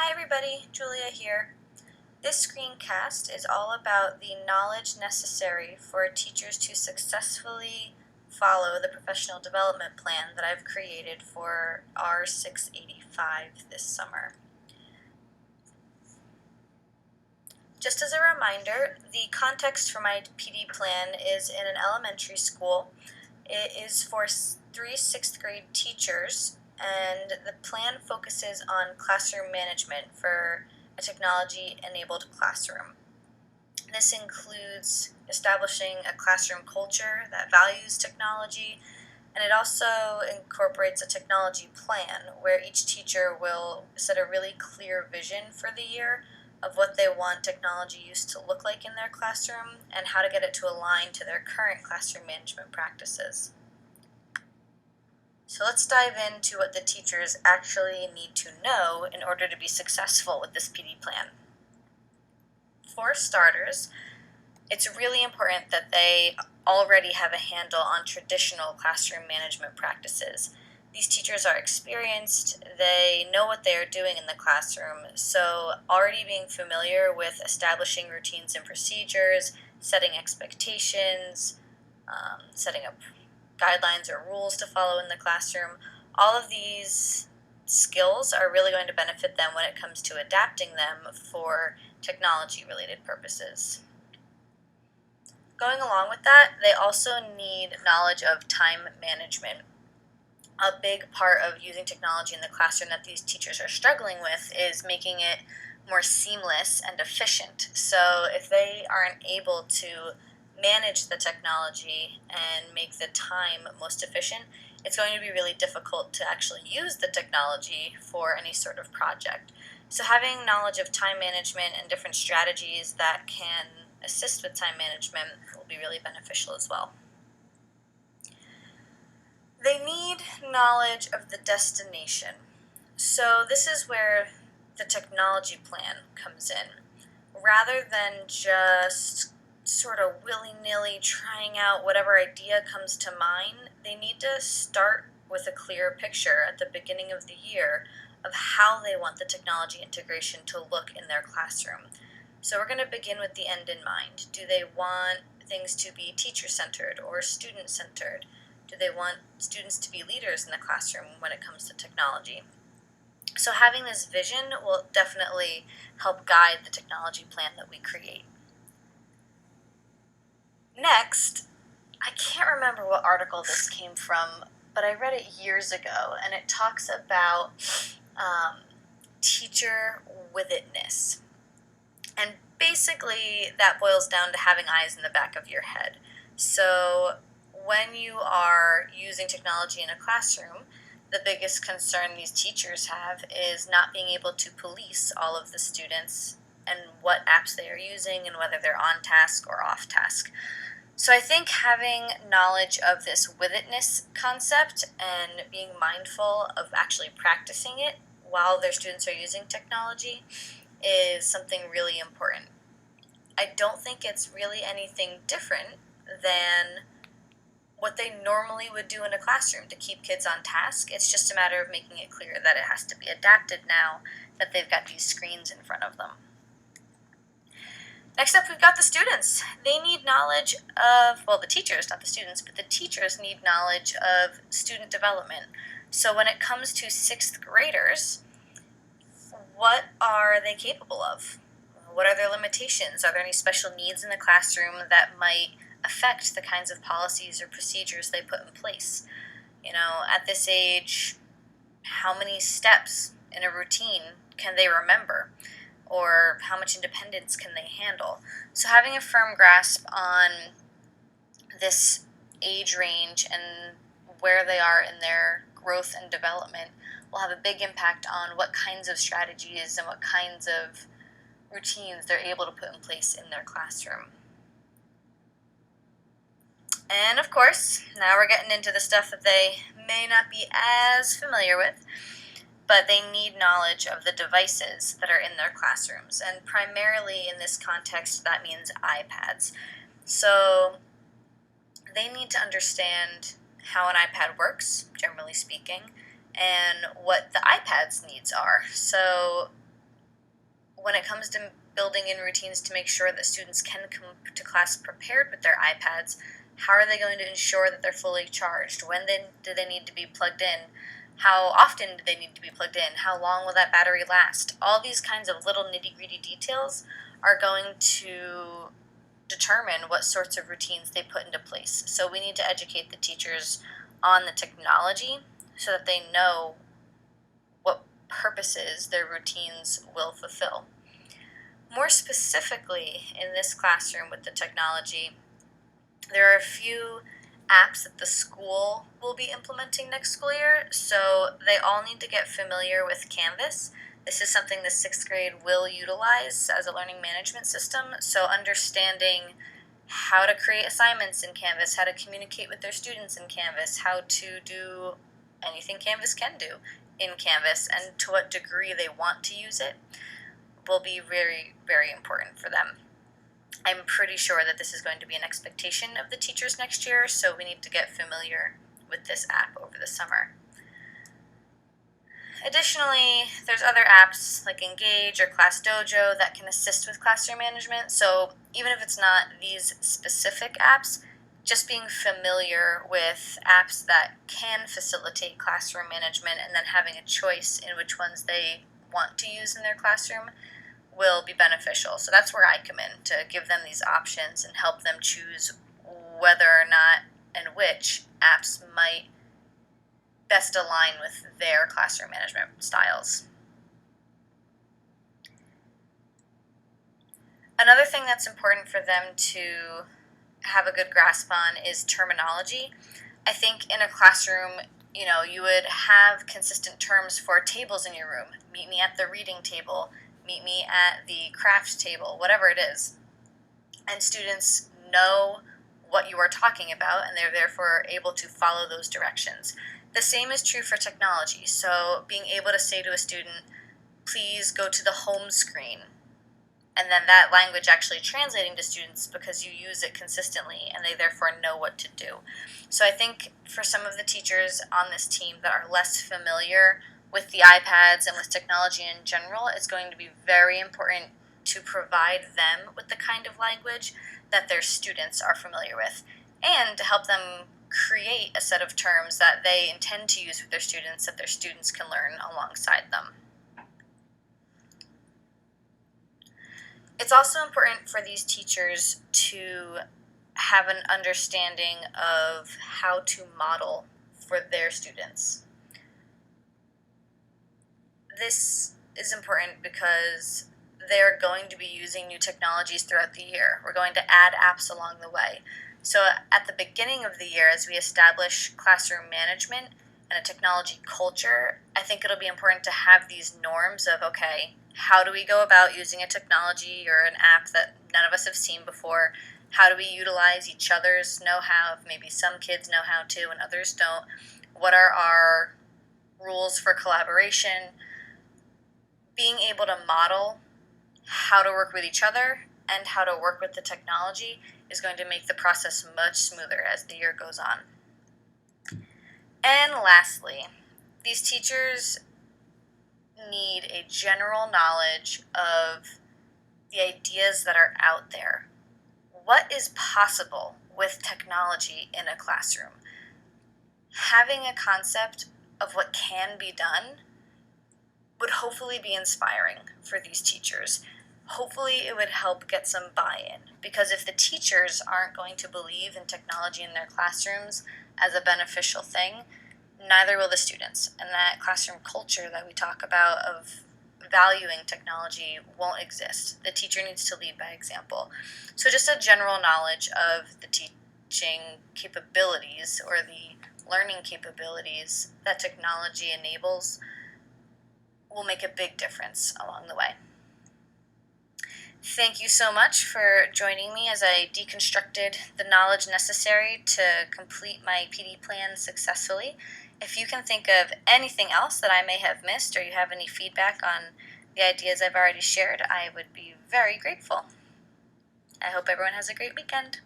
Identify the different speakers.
Speaker 1: Hi everybody, Julia here. This screencast is all about the knowledge necessary for teachers to successfully follow the professional development plan that I've created for R685 this summer. Just as a reminder, the context for my PD plan is in an elementary school. It is for 3 6th grade teachers, and the plan focuses on classroom management for a technology-enabled classroom. This includes establishing a classroom culture that values technology, and it also incorporates a technology plan where each teacher will set a really clear vision for the year of what they want technology use to look like in their classroom and how to get it to align to their current classroom management practices. So let's dive into what the teachers actually need to know in order to be successful with this PD plan. For starters, it's really important that they already have a handle on traditional classroom management practices. These teachers are experienced, they know what they are doing in the classroom, so already being familiar with establishing routines and procedures, setting expectations, setting up guidelines or rules to follow in the classroom, all of these skills are really going to benefit them when it comes to adapting them for technology-related purposes. Going along with that, they also need knowledge of time management. A big part of using technology in the classroom that these teachers are struggling with is making it more seamless and efficient. So if they aren't able to manage the technology and make the time most efficient, it's going to be really difficult to actually use the technology for any sort of project. So having knowledge of time management and different strategies that can assist with time management will be really beneficial as well. They need knowledge of the destination. So this is where the technology plan comes in. Rather than just sort of willy-nilly trying out whatever idea comes to mind, they need to start with a clear picture at the beginning of the year of how they want the technology integration to look in their classroom. So we're going to begin with the end in mind. Do they want things to be teacher-centered or student-centered? Do they want students to be leaders in the classroom when it comes to technology? So having this vision will definitely help guide the technology plan that we create. Next, I can't remember what article this came from, but I read it years ago, and it talks about teacher withedness. And basically, that boils down to having eyes in the back of your head. So when you are using technology in a classroom, the biggest concern these teachers have is not being able to police all of the students and what apps they are using and whether they're on task or off task. So I think having knowledge of this withedness concept and being mindful of actually practicing it while their students are using technology is something really important. I don't think it's really anything different than what they normally would do in a classroom to keep kids on task. It's just a matter of making it clear that it has to be adapted now that they've got these screens in front of them. Next up, we've got the students. They need knowledge of, well, the teachers, not the students, but the teachers need knowledge of student development. So when it comes to 6th graders, what are they capable of? What are their limitations? Are there any special needs in the classroom that might affect the kinds of policies or procedures they put in place? You know, at this age, how many steps in a routine can they remember? Or how much independence can they handle? So having a firm grasp on this age range and where they are in their growth and development will have a big impact on what kinds of strategies and what kinds of routines they're able to put in place in their classroom. And of course, now we're getting into the stuff that they may not be as familiar with, but they need knowledge of the devices that are in their classrooms. And primarily in this context, that means iPads. So they need to understand how an iPad works, generally speaking, and what the iPad's needs are. So when it comes to building in routines to make sure that students can come to class prepared with their iPads, how are they going to ensure that they're fully charged? When do they need to be plugged in? How often do they need to be plugged in? How long will that battery last? All these kinds of little nitty-gritty details are going to determine what sorts of routines they put into place. So we need to educate the teachers on the technology so that they know what purposes their routines will fulfill. More specifically, in this classroom with the technology, there are a few apps that the school will be implementing next school year, so they all need to get familiar with Canvas. This is something the 6th grade will utilize as a learning management system, so understanding how to create assignments in Canvas, how to communicate with their students in Canvas, how to do anything Canvas can do in Canvas, and to what degree they want to use it will be very, very important for them. I'm pretty sure that this is going to be an expectation of the teachers next year, so we need to get familiar with this app over the summer. Additionally, there's other apps like Engage or Class Dojo that can assist with classroom management, so even if it's not these specific apps, just being familiar with apps that can facilitate classroom management and then having a choice in which ones they want to use in their classroom will be beneficial. So that's where I come in, to give them these options and help them choose whether or not and which apps might best align with their classroom management styles. Another thing that's important for them to have a good grasp on is terminology. I think in a classroom, you would have consistent terms for tables in your room. Meet me at the reading table, meet me at the craft table, whatever it is. And students know what you are talking about, and they're therefore able to follow those directions. The same is true for technology. So being able to say to a student, please go to the home screen, and then that language actually translating to students because you use it consistently and they therefore know what to do. So I think for some of the teachers on this team that are less familiar with the iPads and with technology in general, it's going to be very important to provide them with the kind of language that their students are familiar with, and to help them create a set of terms that they intend to use with their students that their students can learn alongside them. It's also important for these teachers to have an understanding of how to model for their students. This is important because they're going to be using new technologies throughout the year. We're going to add apps along the way. So at the beginning of the year, as we establish classroom management and a technology culture, I think it'll be important to have these norms of, okay, how do we go about using a technology or an app that none of us have seen before? How do we utilize each other's know-how? If maybe some kids know how to and others don't. What are our rules for collaboration? Being able to model how to work with each other and how to work with the technology is going to make the process much smoother as the year goes on. And lastly, these teachers need a general knowledge of the ideas that are out there. What is possible with technology in a classroom? Having a concept of what can be done would hopefully be inspiring for these teachers. Hopefully it would help get some buy-in, because if the teachers aren't going to believe in technology in their classrooms as a beneficial thing, neither will the students. And that classroom culture that we talk about of valuing technology won't exist. The teacher needs to lead by example. So just a general knowledge of the teaching capabilities or the learning capabilities that technology enables will make a big difference along the way. Thank you so much for joining me as I deconstructed the knowledge necessary to complete my PD plan successfully. If you can think of anything else that I may have missed, or you have any feedback on the ideas I've already shared, I would be very grateful. I hope everyone has a great weekend.